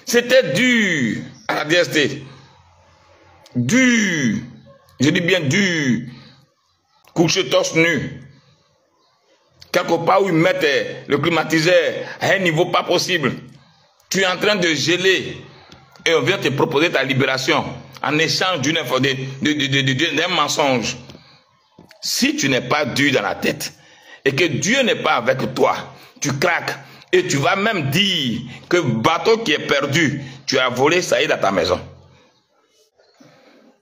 C'était dur à la DST. Dur. Je dis bien dur. Coucher torse nu. Quelque part où ils mettent le climatiseur à un niveau pas possible. Tu es en train de geler et on vient te proposer ta libération en échange d'un mensonge. Si tu n'es pas dur dans la tête et que Dieu n'est pas avec toi, tu craques et tu vas même dire que bateau qui est perdu, tu as volé, ça y est, dans ta maison.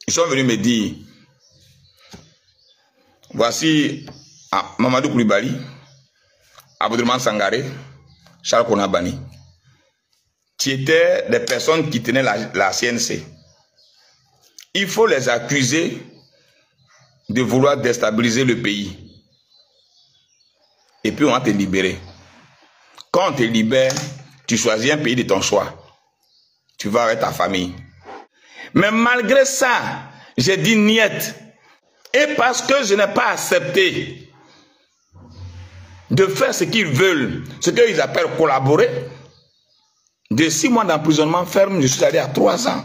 Ils sont venus me dire, voici Mamadou Koulibaly, Abdourahmane Sangaré, Charles Konabani, qui étaient des personnes qui tenaient la CNC. Il faut les accuser de vouloir déstabiliser le pays. Et puis on va te libérer. Quand on te libère, tu choisis un pays de ton choix. Tu vas avec ta famille. Mais malgré ça, j'ai dit niet. Et parce que je n'ai pas accepté de faire ce qu'ils veulent, ce qu'ils appellent collaborer, de 6 mois d'emprisonnement ferme, je suis allé à 3 ans.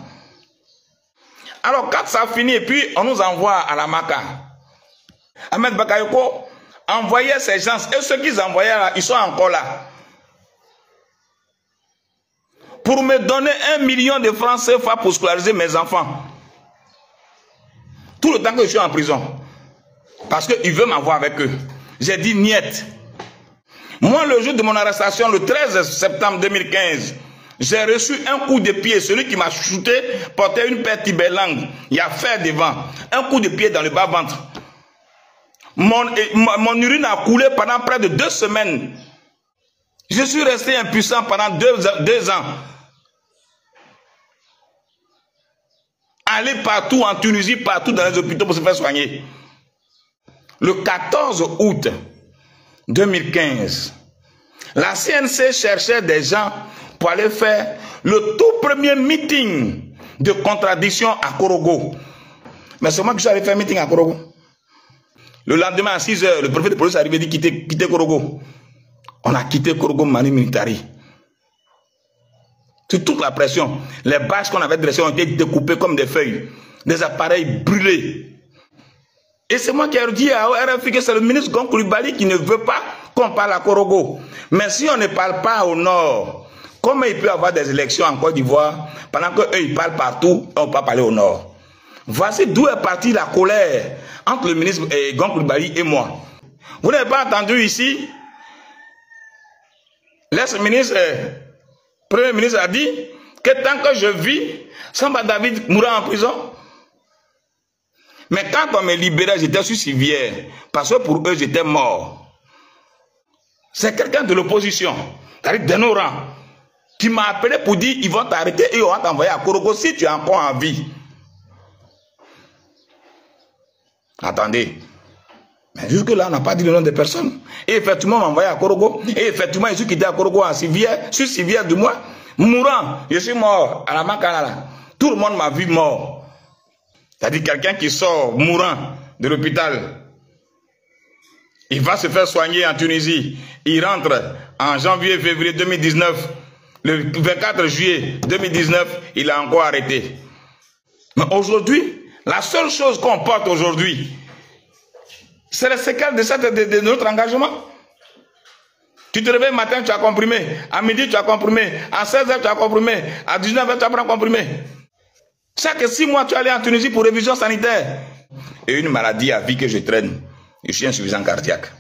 Alors quand ça finit, et puis on nous envoie à la Maka. Ahmed Bakayoko envoyait ces gens, et ceux qu'ils envoyaient là, ils sont encore là. Pour me donner 1 million de francs CFA pour scolariser mes enfants. Tout le temps que je suis en prison. Parce qu'ils veulent m'avoir avec eux. J'ai dit niet. Moi, le jour de mon arrestation, le 13 septembre 2015, j'ai reçu un coup de pied. Celui qui m'a shooté portait une paire Tibelang. Il y a fer devant. Un coup de pied dans le bas-ventre. Mon urine a coulé pendant près de 2 semaines. Je suis resté impuissant pendant 2 ans. Aller partout en Tunisie, partout dans les hôpitaux pour se faire soigner. Le 14 août 2015, la CNC cherchait des gens pour aller faire le tout premier meeting de contradiction à Korogo. Mais c'est moi qui suis allé faire un meeting à Korogo. Le lendemain à 6 h, le préfet de police est arrivé et dit quitter Korogo. On a quitté Korogo Mani Militari. Sur toute la pression, les bâches qu'on avait dressées ont été découpées comme des feuilles, des appareils brûlés. Et c'est moi qui ai dit à RFI que c'est le ministre Gon Koulibaly qui ne veut pas qu'on parle à Korogo. Mais si on ne parle pas au nord, comment il peut y avoir des élections en Côte d'Ivoire pendant qu'eux ils parlent partout, on ne peut pas parler au nord? Voici d'où est partie la colère entre le ministre Gon Koulibaly et moi. Vous n'avez pas entendu ici, l'ex-ministre, Premier ministre a dit que tant que je vis, Samba David mourra en prison. Mais quand on me libérait, j'étais sous civière. Parce que pour eux, j'étais mort. C'est quelqu'un de l'opposition, c'est-à-dire de nos rangs, qui m'a appelé pour dire ils vont t'arrêter et ils vont t'envoyer à Korogo si tu es encore en vie. Attendez. Mais jusque-là, on n'a pas dit le nom de personne. Et effectivement, on m'a envoyé à Korogo. Et effectivement, je suis quitté à Korogo en civière, sur civière de moi, mourant. Je suis mort à la Makanala. Tout le monde m'a vu mort. C'est-à-dire quelqu'un qui sort mourant de l'hôpital. Il va se faire soigner en Tunisie. Il rentre en janvier-février 2019. Le 24 juillet 2019, il a encore arrêté. Mais aujourd'hui, la seule chose qu'on porte aujourd'hui, c'est le séquelles de notre engagement. Tu te réveilles le matin, tu as comprimé. À midi, tu as comprimé. À 16 h, tu as comprimé. À 19 h, tu as comprimé. Chaque 6 mois, tu es allé en Tunisie pour révision sanitaire. Et une maladie à vie que je traîne. Je suis insuffisant cardiaque.